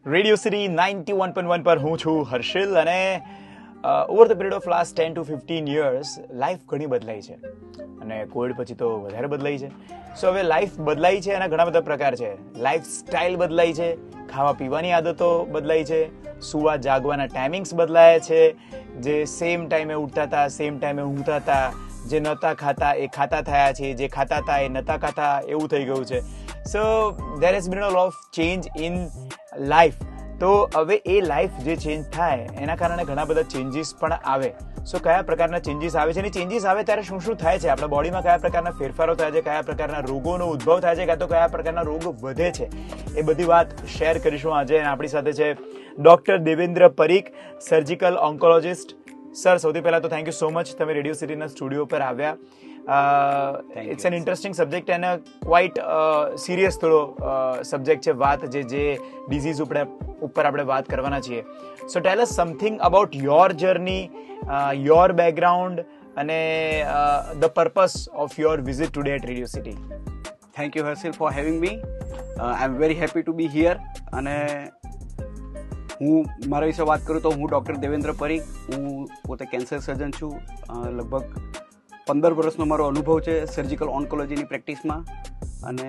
Radio city 91.1 પર હું છું હર્ષિલ અને over the period of last 10 to 15 years life ઘણી બદલાઈ છે અને કોવિડ પછી તો વધારે બદલાઈ છે. સો હવે લાઈફ બદલાઈ છે એના ઘણા બધા પ્રકાર છે. લાઈફ સ્ટાઇલ બદલાઈ છે, ખાવા પીવાની આદતો બદલાઈ છે, સુવા જાગવાના ટાઈમિંગ્સ બદલાયા છે. જે સેમ ટાઈમે ઉઠતા હતા, સેમ ટાઈમે ઊંઘતા હતા, જે નહોતા ખાતા એ ખાતા થયા છે, જે ખાતા હતા એ નહોતા ખાતા એવું થઈ ગયું છે. So there has been a lot of change in life. તો હવે એ લાઈફ જે ચેન્જ થાય એના કારણે ઘણા બધા ચેન્જીસ પણ આવે. સો કયા પ્રકારના ચેન્જીસ આવે છે અને ચેન્જીસ આવે ત્યારે શું શું થાય છે, આપણા બોડીમાં કયા પ્રકારના ફેરફારો થાય છે, કયા પ્રકારના રોગોનો ઉદ્ભવ થાય છે, કાં તો કયા પ્રકારના રોગ વધે છે, એ બધી વાત શેર કરીશું આજે. આપણી સાથે છે doctor Devendra Parikh, surgical oncologist. Sir, સૌથી પહેલા તો થેન્ક યુ સો મચ, તમે રેડિયો સિટીના સ્ટુડિયો પર આવ્યા. ઇટ્સ એન ઇન્ટરેસ્ટિંગ સબ્જેક્ટ અને ક્વાઇટ સિરિયસ થોડો સબ્જેક્ટ છે. વાત જે ડિઝીઝ ઉપર આપણે વાત કરવાના છીએ. So tell us something about your journey, your background અને the purpose of your visit today at radio city. Thank you Harshil for having me. I am very happy to be here. અને હું મારા વિશે વાત કરું તો હું ડૉક્ટર દેવેન્દ્ર પરીખ, હું પોતે કેન્સર સર્જન છું. લગભગ 15 વર્ષનો મારો અનુભવ છે સર્જિકલ ઓન્કોલોજીની પ્રેક્ટિસમાં. અને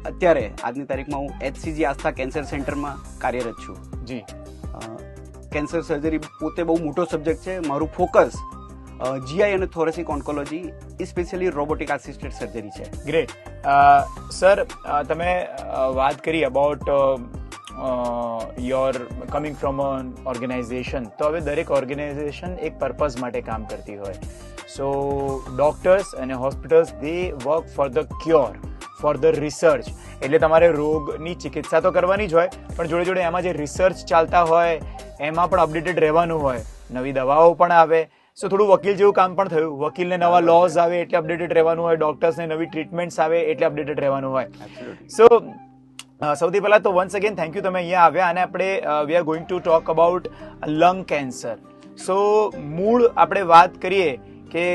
અત્યારે આજની તારીખમાં હું HCG આસ્થા કેન્સર સેન્ટરમાં કાર્યરત છું. જી. કેન્સર સર્જરી પોતે બહુ મોટો સબ્જેક્ટ છે. મારું ફોકસ GI અને thoracic oncology, specially robotic assisted surgery છે. ગ્રેટ. સર, તમે વાત કરી about your coming from an organization. તો હવે દરેક ઓર્ગેનાઇઝેશન એક પર્પઝ માટે કામ કરતી હોય. સો ડોક્ટર્સ અને hospitals they work for the cure, for the research. એટલે તમારે રોગની ચિકિત્સા તો કરવાની જ હોય, પણ જોડે જોડે એમાં જે રિસર્ચ ચાલતા હોય એમાં પણ અપડેટેડ રહેવાનું હોય. નવી દવાઓ પણ આવે. સો થોડું વકીલ જેવું કામ પણ થયું. વકીલને નવા લોઝ આવે એટલે અપડેટેડ રહેવાનું હોય, ડોક્ટર્સને નવી ટ્રીટમેન્ટ્સ આવે એટલે અપડેટેડ રહેવાનું હોય. સો સૌથી પહેલા તો વન્સ અગેન થેન્ક યુ, તમે અહીંયા આવ્યા. અને આપણે we are going to talk about lung cancer. So મૂળ આપણે વાત કરીએ કે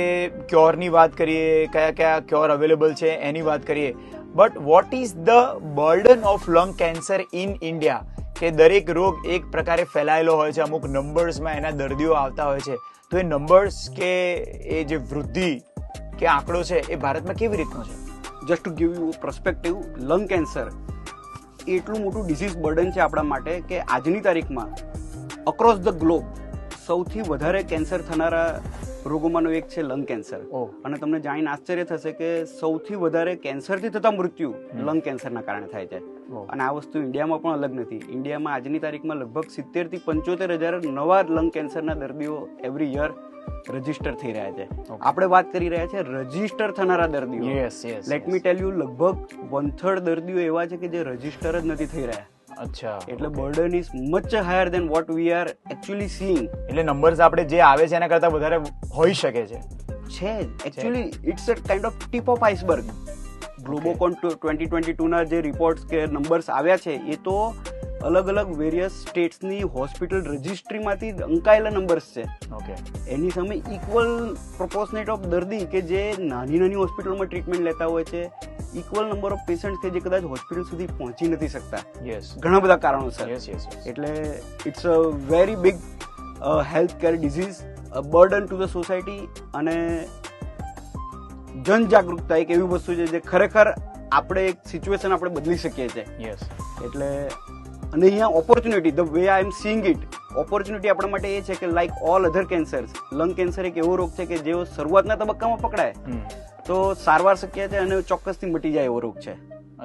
ક્યોરની વાત કરીએ, કયા કયા ક્યોર અવેલેબલ છે એની વાત કરીએ. But what is the burden of lung cancer in India? કે દરેક રોગ એક પ્રકારે ફેલાયેલો હોય છે, અમુક નંબર્સમાં એના દર્દીઓ આવતા હોય છે. તો એ નંબર્સ કે એ જે વૃદ્ધિ કે આંકડો છે એ ભારતમાં કેવી રીતનો છે? Just to give you perspective, lung cancer એટલું મોટું ડિઝીઝ બર્ડન છે આપણા માટે કે આજની તારીખમાં અક્રોસ ધ ગ્લોબ સૌથી વધારે કેન્સર થનારા રોગોમાંનો એક છે લંગ કેન્સર. અને તમને જાણીને આશ્ચર્ય થશે કે સૌથી વધારે કેન્સરથી થતા મૃત્યુ લંગ કેન્સરના કારણે થાય છે. અને આ વસ્તુ ઇન્ડિયામાં પણ અલગ નથી. ઇન્ડિયામાં આજની તારીખમાં લગભગ 70,000 થી 75,000 નવા લંગ કેન્સરના દર્દીઓ એવરી યર રજીસ્ટર થઈ રહ્યા છે. આપણે વાત કરી રહ્યા છે રજીસ્ટર થનારા દર્દીઓ. લેટ મી ટેલ યુ, લગભગ 1/3 દર્દીઓ એવા છે કે જે રજીસ્ટર જ નથી થઈ રહ્યા. અચ્છા. એટલે burden is much higher than what we are actually seeing. એટલે નંબર્સ આપણે જે આવે છે એના કરતા વધારે હોઈ શકે છે. Actually it's a kind of tip of iceberg. Globocan 2022 ના જે રિપોર્ટ્સ કે નંબર્સ આવ્યા છે એ તો અલગ અલગ વેરિયસ સ્ટેટ્સની હોસ્પિટલ રજિસ્ટ્રીમાંથી અંકાયેલા નંબર્સ છે. ઓકે. એની સામે ઇક્વલ પ્રોપોર્શનેટ ઓફ દર્દી કે જે નાની નાની હોસ્પિટલમાં ટ્રીટમેન્ટ લેતા હોય છે, ઇક્વલ નંબર ઓફ પેશન્ટ કે જે કદાચ હોસ્પિટલ સુધી પહોંચી નથી શકતા. ઘણા બધા કારણોસર. એટલે it's a very big health care disease, a burden to the society. અને જનજાગૃતતા એક એવી વસ્તુ છે જે ખરેખર આપણે એક સિચ્યુએશન આપણે બદલી શકીએ છીએ. એટલે અને અહીંયા opportunity, the way I am seeing it, opportunity આપણા માટે એ છે કે like all other cancers, lung cancer એક એવો રોગ છે કે જેઓ શરૂઆતના તબક્કામાં પકડાય તો સારવાર શક્ય છે અને ચોક્કસથી મટી જાય એવો રોગ છે.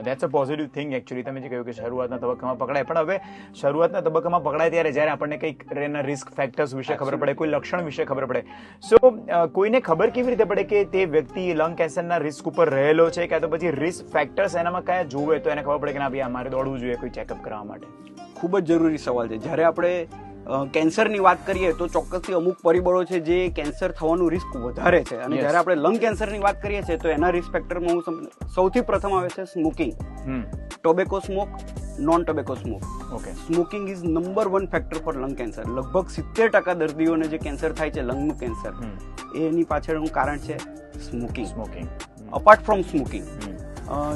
That's a positive thing actually. તમે જે કહ્યું કે શરૂઆતના તબક્કામાં પકડાય, પણ હવે શરૂઆતના તબક્કામાં પકડાય ત્યારે જ્યારે આપણને કંઈક એના રિસ્ક ફેક્ટર્સ વિશે ખબર પડે, કોઈ લક્ષણ વિશે ખબર પડે. સો કોઈને ખબર કેવી રીતે પડે કે તે વ્યક્તિ લંગ કેન્સરના રિસ્ક ઉપર રહેલો છે, કાં તો પછી રિસ્ક ફેક્ટર્સ એનામાં કયા જોવે તો એને ખબર પડે કે ના ભાઈ અમારે દોડવું જોઈએ કોઈ ચેકઅપ કરવા માટે? ખૂબ જ જરૂરી સવાલ છે. જ્યારે આપણે કેન્સરની વાત કરીએ તો ચોક્કસથી અમુક પરિબળો છે જે કેન્સર થવાનું રિસ્ક વધારે છે. અને જ્યારે આપણે લંગ કેન્સરની વાત કરીએ છીએ તો એના રિસ્ક ફેક્ટરમાં સૌથી પ્રથમ આવે છે smoking. Tobacco smoke, non tobacco smoke. Smoking is number 1 factor for lung cancer. લગભગ 70% દર્દીઓને જે કેન્સર થાય છે લંગનું કેન્સર, એની પાછળનું કારણ છે smoking. Apart from smoking,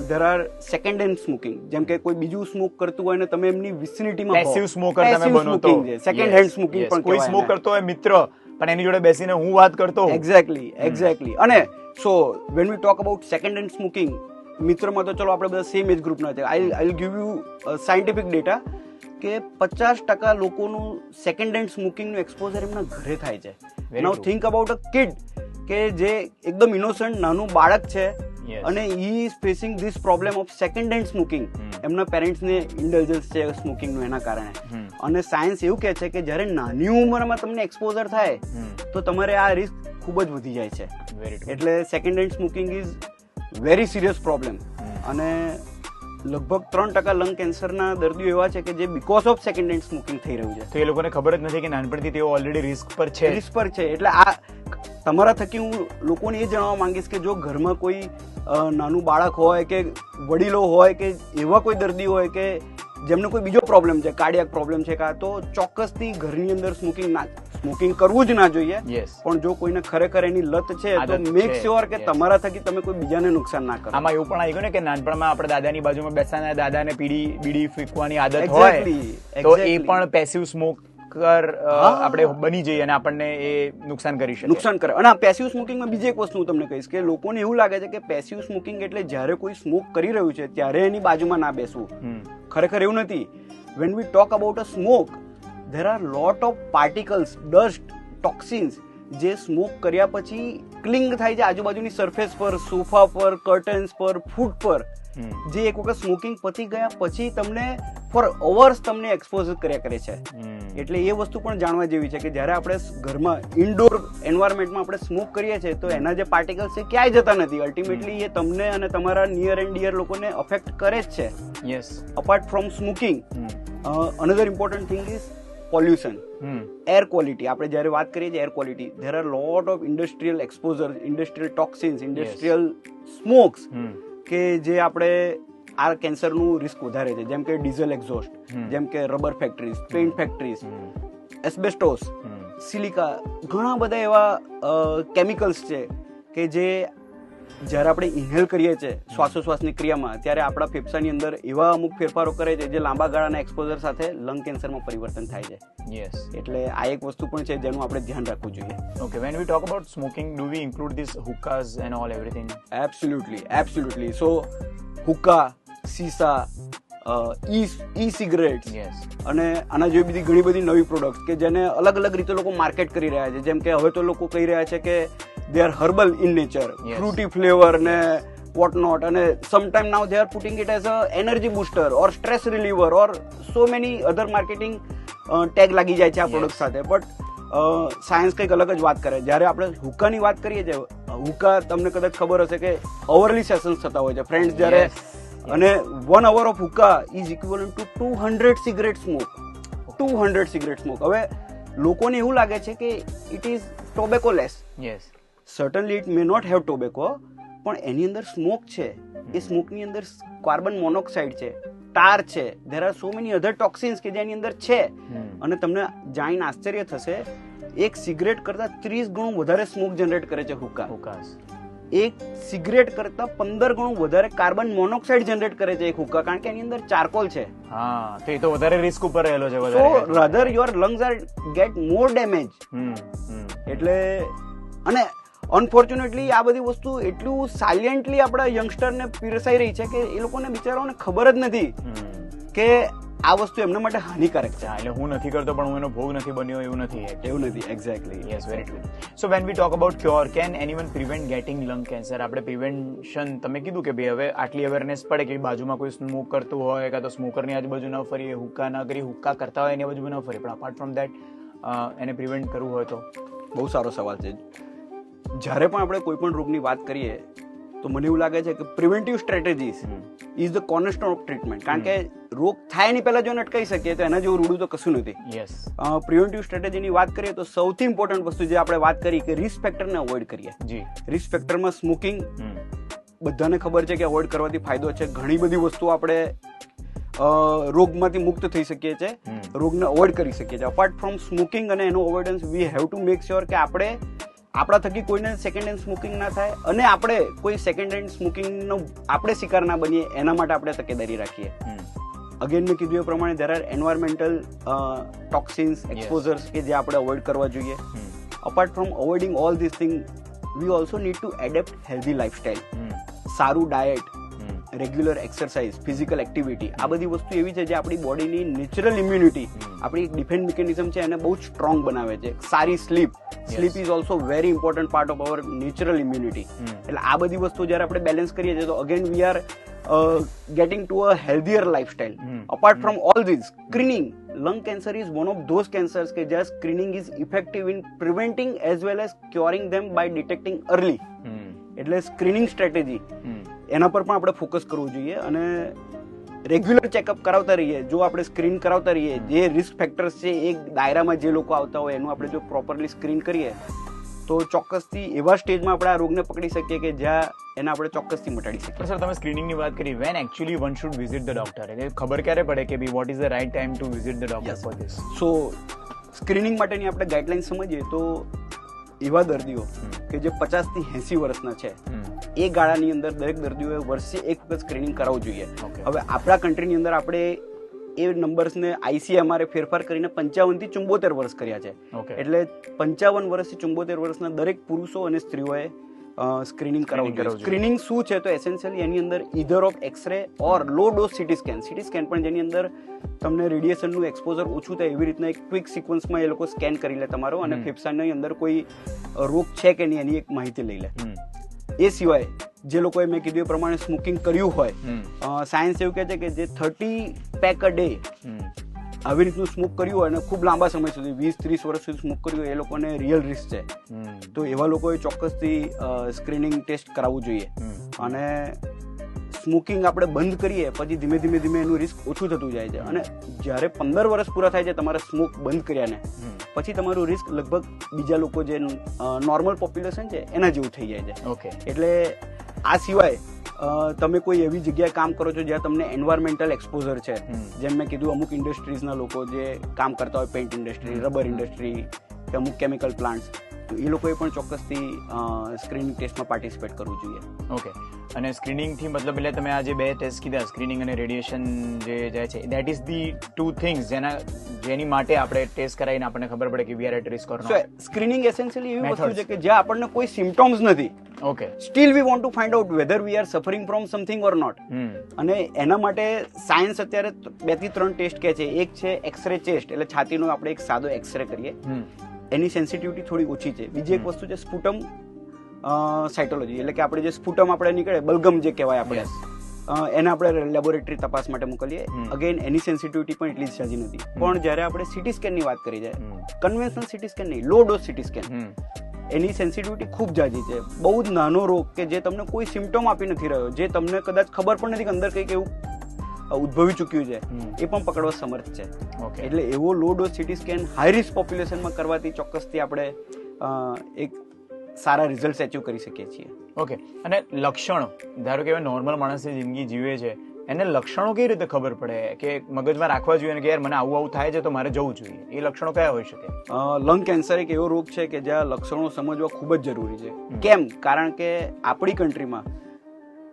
there are second hand smoking, જેમ કે કોઈ બીજું સ્મોક કરતું હોય ને તમે એમની વિસિનિટીમાં પેસિવ સ્મોકર તમે બનો તો સેકન્ડ હેન્ડ સ્મોકિંગ પણ કોઈ સ્મોક કરતો હોય મિત્ર, પણ એની જોડે બેસીને હું વાત કરતો હોઉં. એક્ઝેક્ટલી. અને so when we talk about second hand smoking, મિત્રમાં તો ચલો આપણે બધા સેમ એજ ગ્રુપના છે. I will give you scientific data કે 50% લોકોનું સેકન્ડ હેન્ડ સ્મોકિંગનું એક્સપોઝર એમના ઘરે થાય છે. નાઉ થિંક અબાઉટ અ કિડ કે જે એકદમ ઇનોસન્ટ નાનું બાળક છે અને he is facing this problem of second hand smoking. એમના પેરેન્ટ્સને ઇન્ડલ્જન્સ છે સ્મોકિંગનું એના કારણે. અને સાયન્સ એવું કહે છે કે જ્યારે નાની ઉંમરમાં તમને એક્સપોઝર થાય તો તમારે આ રિસ્ક ખૂબ જ વધી જાય છે. એટલે second hand smoking is very serious problem. અને લગભગ 3% લંગ કેન્સરના દર્દીઓ એવા છે કે જે because of second hand smoking થઈ રહ્યું છે. તો એ લોકોને ખબર જ નથી કે નાનપણથી તેઓ ઓલરેડી રિસ્ક પર છે. એટલે આ તમારા થકી હું લોકોને એ જણાવવા માંગીશ કે જો ઘરમાં કોઈ નાનું બાળક હોય કે વડીલો હોય કે એવા કોઈ દર્દી હોય કે જેમને કોઈ બીજો પ્રોબ્લેમ છે, કાર્ડિયાક પ્રોબ્લેમ છે, તો ચોક્કસથી ઘરની અંદર સ્મોકિંગ કરવું જ ના જોઈએ. પણ જો કોઈને ખરેખર એની લત છે તો મેક શ્યોર કે તમારા થકી તમે કોઈ બીજાને નુકસાન ના કરો. આમાં એવું પણ આવી ગયું ને કે નાનપણમાં આપણે દાદાની બાજુમાં બેસવાના, દાદાને બીડી ફીંકવાની આદત હોય તો એ પણ પેસિવ સ્મોકર આપણે બની જઈએ અને આપણને એ નુકસાન કરે. અને પેસિવ સ્મોકિંગમાં બીજી એક વસ્તુ હું તમને કહીશ કે લોકોને એવું લાગે છે કે પેસિવ સ્મોકિંગ એટલે જ્યારે કોઈ સ્મોક કરી રહ્યું છે ત્યારે એની બાજુમાં ના બેસવું. ખરેખર એવું નથી. Van we talk about a smoke, there are lot of particles, dust, toxins જે સ્મોક કર્યા પછી ક્લિંગ થાય છે આજુબાજુની સરફેસ પર, સોફા પર, કર્ટન્સ પર, ફૂડ પર, જે એક વખત સ્મોકિંગ પતી ગયા પછી તમને ફોર અવર્સ તમને એક્સપોઝ કર્યા કરે છે. એટલે એ વસ્તુ પણ જાણવા જેવી છે કે જ્યારે આપણે ઘરમાં ઇન્ડોર એન્વાયરમેન્ટમાં આપણે સ્મોક કરીએ છીએ તો એના જે પાર્ટિકલ્સ છે ક્યાંય જતા નથી. અલ્ટિમેટલી એ તમને અને તમારા નિયર એન્ડ ડિયર લોકોને અફેક્ટ કરે જ છે. Apart from smoking, another important thing is pollution, air quality. આપણે જ્યારે વાત કરીએ છીએ air quality, there are lot of industrial exposure, industrial toxins, industrial smokes કે જે આપણે આ કેન્સરનું રિસ્ક વધારે છે. જેમ કે ડીઝલ એક્ઝોસ્ટ, જેમ કે rubber factories, paint factories, asbestos, silica, ઘણા બધા એવા કેમિકલ્સ છે કે જે જ્યારે આપણે ઇન્હેલ કરીએ છીએ શ્વાસોશ્વાસની ક્રિયામાં ત્યારે આપણા ફેફસાની અંદર એવા અમુક ફેરફારો કરે છે જે લાંબા ગાળાના એક્સપોઝર સાથે લંગ કેન્સરમાં પરિવર્તન થાય છે. એટલે આ એક વસ્તુ પણ છે જેનું આપણે ધ્યાન રાખવું જોઈએ. Okay, when we talk about smoking, do we include these hookahs and all everything? Absolutely. So hookah, સીસા, ઈ-સિગરેટ્સ અને આના જેવી બીજી ઘણી બધી નવી પ્રોડક્ટ્સ કે જેને અલગ અલગ રીતે લોકો માર્કેટ કરી રહ્યા છે. જેમ કે હવે તો લોકો કહી રહ્યા છે કે they are herbal in nature, fruity flavor ને what not, અને sometime now they are putting it as a energy booster or stress reliever or so many other marketing tag લાગી જાય છે આ પ્રોડક્ટ સાથે. બટ સાયન્સ કંઈક અલગ જ વાત કરે. જ્યારે આપણે હુકાની વાત કરીએ છીએ, હુકા તમને કદાચ ખબર હશે કે અવરલી સેશન્સ થતા હોય છે ફ્રેન્ડ્સ જ્યારે, અને 1 hour of hookah is equivalent to 200 cigarette smoke. હવે લોકોને એવું લાગે છે કે it is tobacco less. Certainly it may not have tobacco, પણ એની અંદર સ્મોક છે. એ સ્મોકની અંદર કાર્બન મોનોક્સાઇડ છે, ટાર છે, there are so many other toxins કે જેની અંદર છે. અને તમને જાણીને આશ્ચર્ય થશે, એક સિગરેટ કરતા 30 ગણું વધારે સ્મોક જનરેટ કરે છે હુકા. એક સિગરેટ કરતા 15 ગણું વધારે કાર્બન મોનોક્સાઇડ જનરેટ કરે છે એક હુકા, કારણ કે એની અંદર ચારકોલ છે. તો એ તો વધારે રિસ્ક ઉપર રહેલો છે. So rather your lungs are get more damage. એટલે અને અનફોર્ચ્યુનેટલી આ બધી વસ્તુ એટલું સાયલેન્ટલી આપણા યંગસ્ટરને પીરસાઈ રહી છે કે એ લોકોને બિચારાઓને ખબર જ નથી કે આ વસ્તુ એમના માટે હાનિકારક છે. એટલે હું નથી કરતો પણ હું એનો ભોગ નથી બન્યો એવું નથી. Exactly. Yes, very true. So when we talk about cure, can anyone prevent getting lung cancer? આપણે પ્રિવેન્શન, તમે કીધું કે ભાઈ હવે આટલી અવેરનેસ પડે કે બાજુમાં કોઈ સ્મોક કરતું હોય કાં તો સ્મોકરની આજુબાજુ ન ફરીએ, હુક્કા ન કરી, હુક્કા કરતા હોય એની બાજુ ન ફરીએ, પણ અપાર્ટ ફ્રોમ દેટ એને પ્રિવેન્ટ કરવું હોય તો? બહુ સારો સવાલ છે. જ્યારે પણ આપણે કોઈ પણ રોગની વાત કરીએ તો મને એવું લાગે છે કે preventive strategies is the cornerstone of treatment. કારણ કે રોગ થાય એની પહેલા જો એને અટકાવી શકીએ તો એના જેવું રૂડું તો કશું નથી. પ્રિવેન્ટિવ સ્ટ્રેટેજીની વાત કરીએ તો સૌથી ઇમ્પોર્ટન્ટ વસ્તુ જે આપણે વાત કરી કે રિસ્ક ફેક્ટરને અવોઇડ કરીએ. રિસ્ક ફેક્ટરમાં સ્મોકિંગ બધાને ખબર છે કે અવોઇડ કરવાથી ફાયદો છે. ઘણી બધી વસ્તુઓ આપણે રોગમાંથી મુક્ત થઈ શકીએ છીએ, રોગને અવોઇડ કરી શકીએ છીએ. અપાર્ટ ફ્રોમ સ્મોકિંગ અને એનો avoidance we have to make sure કે આપણે આપણા થકી કોઈને સેકન્ડ હેન્ડ સ્મોકિંગ ના થાય અને આપણે કોઈ સેકન્ડ હેન્ડ સ્મોકિંગનો આપણે શિકાર ના બનીએ એના માટે આપણે તકેદારી રાખીએ. અગેન મેં કીધું એ પ્રમાણે there are environmental toxins, exposures કે જે આપણે અવોઇડ કરવા જોઈએ. Apart from avoiding all these things, we also need to adapt healthy lifestyle. સારું diet, regular exercise, physical activity, આ બધી વસ્તુ એવી છે જે આપણી બોડીની નેચરલ ઇમ્યુનિટી, આપણી ડિફેન્સ મિકેનિઝમ છે એને બહુ જ સ્ટ્રોંગ બનાવે છે. સારી sleep is also very important part of our natural immunity. એટલે આ બધી વસ્તુ જ્યારે આપણે બેલેન્સ કરીએ છીએ તો again we are getting to a healthier lifestyle. Apart from all this, screening, lung cancer is one of those cancers કે જ્યાં screening is effective in preventing as well as curing them by detecting early. એટલે screening strategy એના પર પણ આપણે focus કરવું જોઈએ અને રેગ્યુલર ચેકઅપ કરાવતા રહીએ. જો આપણે સ્ક્રીન કરાવતા રહીએ, જે રિસ્ક ફેક્ટર્સ છે એ દાયરામાં જે લોકો આવતા હોય એનું આપણે જો પ્રોપરલી સ્ક્રીન કરીએ તો ચોક્કસથી એવા સ્ટેજમાં આપણે આ રોગને પકડી શકીએ કે જ્યાં એને આપણે ચોક્કસથી મટાડી શકીએ. સર, તમે સ્ક્રીનિંગની વાત કરી. When actually one should visit the doctor, એટલે ખબર ક્યારે પડે કે be what is the right time to visit the doctor for this? So screening માટેની આપણે ગાઈડલાઈન સમજીએ તો એવા દર્દીઓ કે જે 50 થી 80 વર્ષના છે એ ગાળાની અંદર દરેક દર્દીઓએ વર્ષે એક વખત સ્ક્રીનિંગ કરાવવું જોઈએ. હવે આપણા કન્ટ્રીની અંદર આપણે એ નંબર્સને ICMR ફેરફાર કરીને 55 થી 74 વર્ષ કર્યા છે. એટલે 55 વર્ષથી 74 વર્ષના દરેક પુરુષો અને સ્ત્રીઓએ સ્ક્રીનિંગ કરાવવું જોઈએ. સ્ક્રીનિંગ શું છે તો એસેન્શિયલી એની અંદર either of x ray or low dose CT scan પણ જેની અંદર તમને રેડિયેશનનું એક્સપોઝર ઓછું થાય એવી રીતના એક ક્વિક સિક્વન્સમાં એ લોકો સ્કેન કરી લે તમારો અને ફેફસાની અંદર કોઈ રોગ છે કે નહીં એની એક માહિતી લઈ લે. એ સિવાય જે લોકોએ મેં કીધું એ પ્રમાણે સ્મોકિંગ કર્યું હોય, સાયન્સ એવું કહે છે કે જે 30 પેક અ ડે આવી રીતનું સ્મોક કર્યું હોય અને ખૂબ લાંબા સમય સુધી 20-30 વર્ષ સુધી સ્મોક કર્યું હોય એ લોકોને રિયલ રિસ્ક છે. તો એવા લોકોએ ચોક્કસથી સ્ક્રીનિંગ ટેસ્ટ કરાવવું જોઈએ. અને સ્મોકિંગ આપણે બંધ કરીએ પછી ધીમે ધીમે એનું રિસ્ક ઓછું થતું જાય છે અને જ્યારે 15 વર્ષ પૂરા થાય છે તમારે સ્મોક બંધ કર્યાને પછી તમારું રિસ્ક લગભગ બીજા લોકો જે નોર્મલ પોપ્યુલેશન છે એના જેવું થઈ જાય છે. એટલે આ સિવાય તમે કોઈ એવી જગ્યાએ કામ કરો છો જ્યાં તમને એન્વાયરમેન્ટલ એક્સપોઝર છે, જેમ મેં કીધું અમુક ઇન્ડસ્ટ્રીઝના લોકો જે કામ કરતા હોય, પેઇન્ટ ઇન્ડસ્ટ્રી, રબર ઇન્ડસ્ટ્રી કે અમુક કેમિકલ પ્લાન્ટ્સ, તો એ લોકોએ પણ ચોક્કસથી સ્ક્રીનિંગ ટેસ્ટમાં પાર્ટિસિપેટ કરવું જોઈએ. ઓકે. અને સ્ક્રીનિંગથી મતલબ એટલે તમે આ જે બે ટેસ્ટ કીધા, સ્ક્રીનિંગ અને રેડિયેશન જે જાય છે, that is the two things જેની માટે આપણે ટેસ્ટ કરાવીને આપણને ખબર પડે કે we are at risk or not. Screening essentially એવી વસ્તુ છે કે જ્યાં આપણને કોઈ સિમ્પટોમ્સ નથી, okay, still we want to find out whether we are suffering from something or not. અને એના માટે સાયન્સ અત્યારે 2 થી 3 ટેસ્ટ કહે છે. એક છે એક્સરે ચેસ્ટ, એટલે છાતીનો આપણે એક સાદો એક્સરે કરીએ, એની સેન્સિટિવિટી થોડી ઓછી છે. બીજી એક વસ્તુ છે સ્પુટમ સાયટોલોજી, એટલે કે આપણે જે સ્પુટમ આપણે નીકળે, બલગમ જે કહેવાય આપણે, એને આપણે લેબોરેટરી તપાસ માટે મોકલીએ. અગેન એની સેન્સિટિવિટી પણ એટલી જ સાજી નથી. પણ જ્યારે આપણે સીટી સ્કેનની વાત કરી જાય, કન્વેન્શનલ સીટી સ્કેન નહીં, લો ડોઝ સીટી સ્કેન, એની સેન્સિટિવિટી ખૂબ જાજી છે. બહુ જ નાનો રોગ કે જે તમને કોઈ સિમ્પટોમ આપી નથી રહ્યો, જે તમને કદાચ ખબર પણ નથી કે અંદર કંઈક એવું ઉદ્ભવી ચૂક્યું છે, એ પણ પકડવા સમર્થ છે. એટલે એવો low dose CT scan high risk પોપ્યુલેશનમાં કરવાથી ચોક્કસથી આપણે એક સારા રિઝલ્ટ અચીવ કરી શકીએ છીએ. ઓકે. અને લક્ષણો, ધારો કે નોર્મલ માણસની જિંદગી જીવે છે, એને લક્ષણો કેવી રીતે ખબર પડે કે મગજમાં રાખવા જોઈએ કે યાર મને આવું થાય છે તો મારે જવું જોઈએ? એ લક્ષણો કયા હોઈ શકે? લંગ કેન્સર એક એવો રોગ છે કે જ્યાં લક્ષણો સમજવા ખૂબ જ જરૂરી છે. કેમ? કારણ કે આપણી કન્ટ્રીમાં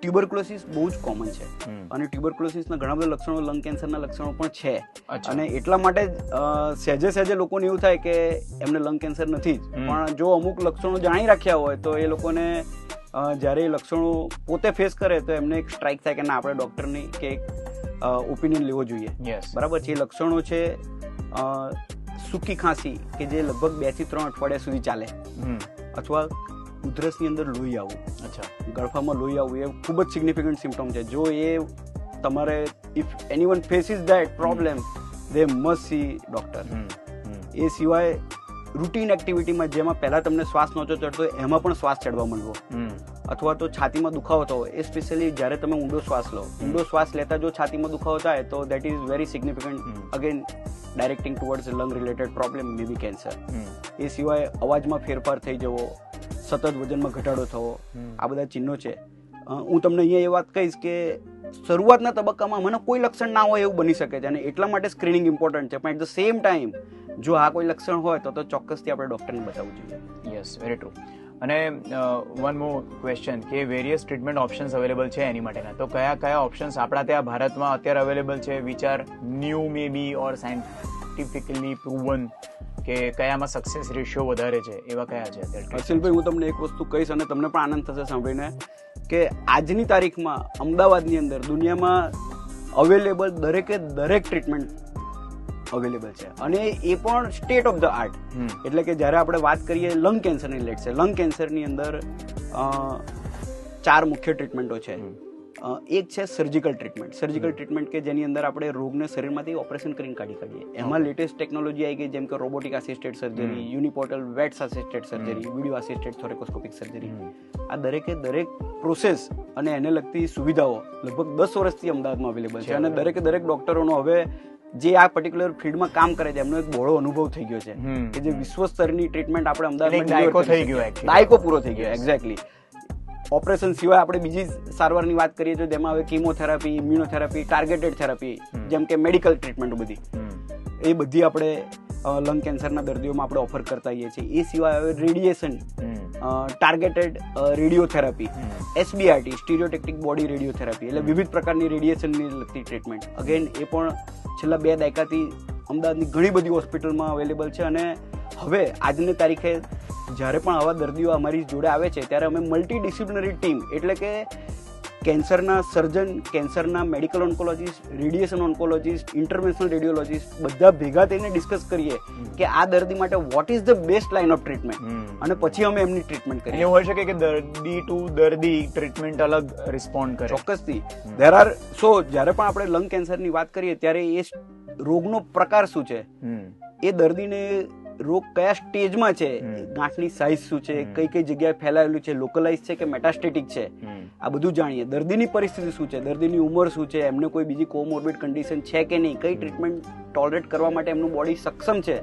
ટ્યુબરક્લોસિસ બહુ જ કોમન છે અને ટ્યુબરક્લોસિસના ઘણા બધા લક્ષણો લંગ કેન્સરના લક્ષણો પણ છે. અને એટલા માટે સહેજે લોકોને એવું થાય કે એમને લંગ કેન્સર નથી જ, પણ જો અમુક લક્ષણો જાણી રાખ્યા હોય તો એ લોકોને જ્યારે એ લક્ષણો પોતે ફેસ કરે તો એમને એક સ્ટ્રાઇક થાય કે ના, આપણે ડૉક્ટરની કે એક ઓપિનિયન લેવો જોઈએ. બરાબર છે. એ લક્ષણો છે સૂકી ખાંસી કે જે લગભગ 2 થી 3 અઠવાડિયા સુધી ચાલે, અથવા ઉધરસની અંદર લોહી આવવું, ગળફામાં લોહી આવવું, એ ખૂબ જ સિગ્નિફિકન્ટ સિમ્પટોમ છે. જો એ તમારે if anyone faces that problem they must see doctor. એ સિવાય રૂટીન એક્ટિવિટીમાં જેમાં પહેલા તમને શ્વાસ નહોતો ચડતો એમાં પણ શ્વાસ ચડવા માંડવો, અથવા તો છાતીમાં દુખાવો થવો, એ સ્પેશિયલી જ્યારે તમે ઊંડો શ્વાસ લો, ઊંડો શ્વાસ લેતા જો છાતીમાં દુખાવો થાય તો that is very significant, again directing towards lung related problem, may be cancer. એ સિવાય અવાજમાં ફેરફાર થઈ જવો, સતત વજનમાં ઘટાડો થવો, આ બધા ચિહ્નો છે. હું તમને અહીંયા એ વાત કહીશ કે શરૂઆતના તબક્કામાં મને કોઈ લક્ષણ ના હોય એવું બની શકે છે અને એટલા માટે સ્ક્રીનિંગ ઇમ્પોર્ટન્ટ છે. પણ એટ ધ સેમ ટાઈમ જો આ કોઈ લક્ષણ હોય તો ચોક્કસથી આપણે ડૉક્ટરને બતાવવું જોઈએ. Yes, very true. અને વન મોર ક્વેશ્ચન કે વેરિયસ ટ્રીટમેન્ટ ઓપ્શન્સ અવેલેબલ છે એની માટેના, તો કયા કયા ઓપ્શન્સ આપણા ત્યાં ભારતમાં અત્યારે અવેલેબલ છે which are new may be or scientifically proven, કે કયામાં સક્સેસ રેશિયો વધારે છે, એવા કયા છે અત્યારે? હર્ષિલભાઈ, હું તમને એક વસ્તુ કહીશ અને તમને પણ આનંદ થશે સાંભળીને કે આજની તારીખમાં અમદાવાદની અંદર દુનિયામાં અવેલેબલ દરેકે દરેક ટ્રીટમેન્ટ અવેલેબલ છે, અને એ પણ સ્ટેટ ઓફ ધ આર્ટ. એટલે કે જ્યારે આપણે વાત કરીએ લંગ કેન્સરની, લેટ છે લંગ કેન્સરની અંદર 4 મુખ્ય ટ્રીટમેન્ટો છે. એક છે સર્જિકલ ટ્રીટમેન્ટ કે જેની અંદર આપણે રોગને શરીરમાંથી ઓપરેશન કરીને કાઢીએ. એમાં લેટેસ્ટ ટેકનોલોજી આવી ગઈ, જેમ કે robotic assisted surgery, uniportal VATS assisted surgery, video assisted thoracoscopic surgery. આ દરેકે દરેક પ્રોસેસ અને એને લગતી સુવિધાઓ લગભગ 10 વર્ષથી અમદાવાદમાં અવેલેબલ છે, અને દરેકે દરેક ડોક્ટરોનો હવે જે આ પર્ટિક્યુલર ફિલ્ડમાં કામ કરે છે એમનો એક બહોળો અનુભવ થઈ ગયો છે કે જે વિશ્વ સ્તરની ટ્રીટમેન્ટ આપણે અમદાવાદમાં દાયકો પૂરો થઈ ગયો. એક્ઝેક્ટલી. ઓપરેશન સિવાય આપણે બીજી સારવારની વાત કરીએ તો તેમાં હવે કિમોથેરાપી, ઇમ્યુનોથેરાપી, ટાર્ગેટેડ થેરાપી, જેમ કે મેડિકલ ટ્રીટમેન્ટ બધી, એ બધી આપણે લંગ કેન્સરના દર્દીઓમાં આપણે ઓફર કરતા હોઈએ છીએ. એ સિવાય હવે radiation, targeted radiotherapy, SBRT, stereotactic body radiotherapy, એટલે વિવિધ પ્રકારની રેડિયેશનની લગતી ટ્રીટમેન્ટ. અગેન એ પણ છેલ્લા 2 દાયકાથી અમદાવાદની ઘણી બધી હોસ્પિટલમાં અવેલેબલ છે. અને હવે આજની તારીખે જ્યારે પણ આવા દર્દીઓ અમારી જોડે આવે છે ત્યારે અમે મલ્ટીડિસિપ્લિનરી ટીમ, એટલે કે કેન્સરના સર્જન, કેન્સરના medical oncologist, radiation oncologist, ઇન્ટરવેન્શનલ radiologist બધા ભેગા થઈને ડિસ્કસ કરીએ કે આ દર્દી માટે vote is the best line of treatment, અને પછી અમે એમની ટ્રીટમેન્ટ કરીએ. એવું હોઈ શકે કે દર્દી ટુ દર્દી ટ્રીટમેન્ટ અલગ રિસ્પોન્ડ કરે. ચોક્કસથી. દેર આર જ્યારે પણ આપણે લંગ કેન્સરની વાત કરીએ ત્યારે એ રોગનો પ્રકાર શું છે, એ દર્દીને રોગ કયા સ્ટેજમાં છે, ગાંઠની સાઇઝ શું છે, કઈ કઈ જગ્યાએ ફેલાયેલું છે, લોકલાઇઝ છે કે મેટાસ્ટેટિક છે, આ બધું જાણીએ. દર્દીની પરિસ્થિતિ શું છે, દર્દીની ઉંમર શું છે, એમને કોઈ બીજી કોમોર્બિડ કન્ડિશન છે કે નહીં, કઈ ટ્રીટમેન્ટ ટોલરેટ કરવા માટે એમનું બોડી સક્ષમ છે,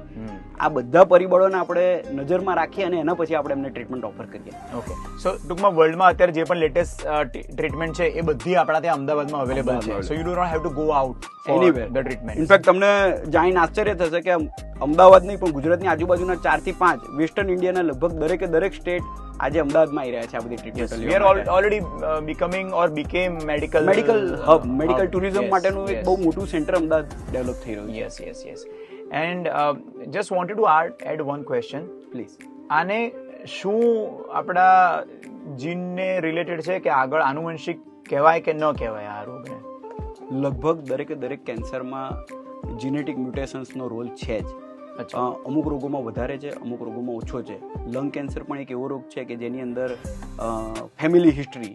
આ બધા પરિબળોને આપણે નજરમાં રાખીએ અને એના પછી આપણે એમને ટ્રીટમેન્ટ ઓફર કરીએ. ઓકે. સો ટૂંકમાં વર્લ્ડમાં અત્યારે જે પણ લેટેસ્ટ ટ્રીટમેન્ટ છે એ બધી આપણા ત્યાં અમદાવાદમાં અવેલેબલ છે. So you do not have to go out for the treatment. In fact તમને જાણીને આશ્ચર્ય થશે કે અમદાવાદ નહીં પણ ગુજરાતની આજુબાજુના 4 થી 5 વેસ્ટર્ન ઇન્ડિયાના લગભગ દરેકે દરેક સ્ટેટ આજે અમદાવાદમાં આવી રહ્યા છે આ બધી treatment. We are already becoming or became medical hub, medical tourism માટેનું એક બહુ મોટું સેન્ટર અમદાવાદ ડેવલપ થઈ રહ્યું છે. Yes. And just wanted to add one question please. આને શું આપણા જીનને રિલેટેડ છે કે આગળ આનુવંશિક કહેવાય કે ન કહેવાય આ રોગને? લગભગ દરેકે દરેક કેન્સરમાં જીનેટિક મ્યુટેશન્સનો રોલ છે જ. અમુક રોગોમાં વધારે છે, અમુક રોગોમાં ઓછો છે. લંગ કેન્સર પણ એક એવો રોગ છે કે જેની અંદર ફેમિલી હિસ્ટ્રી,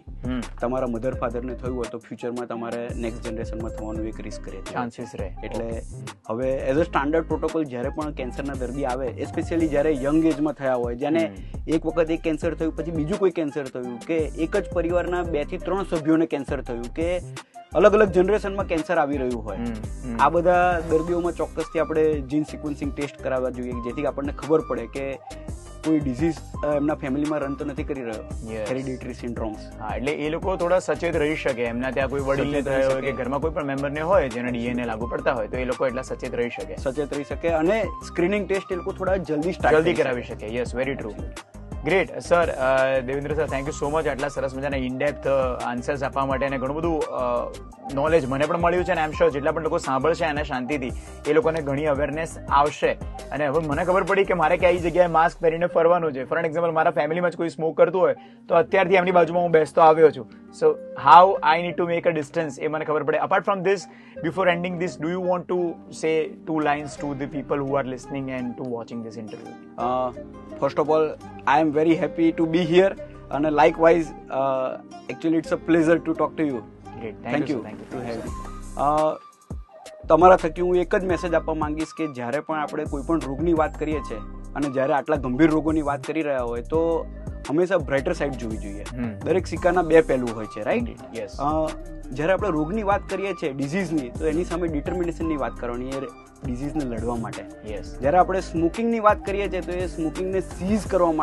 તમારા મધર ફાધરને થયું હોય તો ફ્યુચરમાં તમારે નેક્સ્ટ જનરેશનમાં થવાનું એક રિસ્ક રહે, ચાન્સીસ રહે. એટલે હવે એઝ અ સ્ટાન્ડર્ડ પ્રોટોકોલ જ્યારે પણ કેન્સરના દર્દી આવે, એસ્પેશિયલી જ્યારે યંગ એજમાં થયા હોય, જેને એક વખત એક કેન્સર થયું પછી બીજું કોઈ કેન્સર થયું, કે એક જ પરિવારના 2 થી 3 સભ્યોને કેન્સર થયું, કે અલગ અલગ જનરેશનમાં કેન્સર આવી રહ્યું હોય, આ બધા દર્દીઓમાં ચોક્કસથી આપણે જીન સિક્વન્સિંગ ટેસ્ટ કરાવવા જોઈએ, જેથી આપણને ખબર પડે કે કોઈ ડિઝીઝ એમના ફેમિલીમાં રન તો નથી કરી રહ્યો, હેરિડિટરી સિન્ડ્રોમ્સ. હા, એટલે એ લોકો થોડા સચેત રહી શકે. એમના ત્યાં કોઈ વડીલને થયો હોય કે ઘરમાં કોઈ પણ મેમ્બરને હોય જેને ડીએનએ લાગુ પડતા હોય તો એ લોકો એટલા સચેત રહી શકે, અને સ્ક્રીનિંગ ટેસ્ટ એ લોકો થોડા જલ્દી કરાવી શકે. Yes, very true. Great sir. Devendra sir, thank you so much આટલા સરસ મજાના ઇનડેપ્થ આન્સર્સ આપવા માટે, અને ઘણું બધું નોલેજ મને પણ મળ્યું છે, અને આઈ એમ શ્યોર જેટલા પણ લોકો સાંભળશે અને શાંતિથી એ લોકોને ઘણી અવેરનેસ આવશે. અને હવે મને ખબર પડી કે મારે કઈ જગ્યાએ માસ્ક પહેરીને ફરવાનું છે. ફોર એક્ઝામ્પલ, મારા ફેમિલીમાં જ કોઈ સ્મોક કરતું હોય તો અત્યારથી એમની બાજુમાં હું બેસતો આવ્યો છું. So how I need to make a distance એ મને ખબર પડે. Apart from this, before ending this, do you want to say 2 lines to the people who are listening and to watching this interview? First of all, I am very happy to be here, and likewise, actually it's a pleasure to talk to you. Great. Thank you to have me. તમારા થકી હું એક જ message આપવા માંગીશ કે જ્યારે પણ આપણે કોઈ પણ રોગની વાત કરીએ છીએ અને જ્યારે આટલા ગંભીર રોગોની વાત કરી રહ્યા હોય તો હંમેશા બ્રાઇટર સાઇડ જોવી જોઈએ. દરેક સિક્કાના 2 પહેલું હોય છે, રાઈટ? યસ. જ્યારે આપણે રોગની વાત કરીએ છીએ, ડિઝીઝની, તો એની સામે ડિટર્મિનેશનની વાત કરવાની, એ ડિઝીઝને લડવા માટે. યસ. જ્યારે આપણે સ્મોકિંગની વાત કરીએ છીએ તો એ સ્મોકિંગને સીઝ કરવા માટે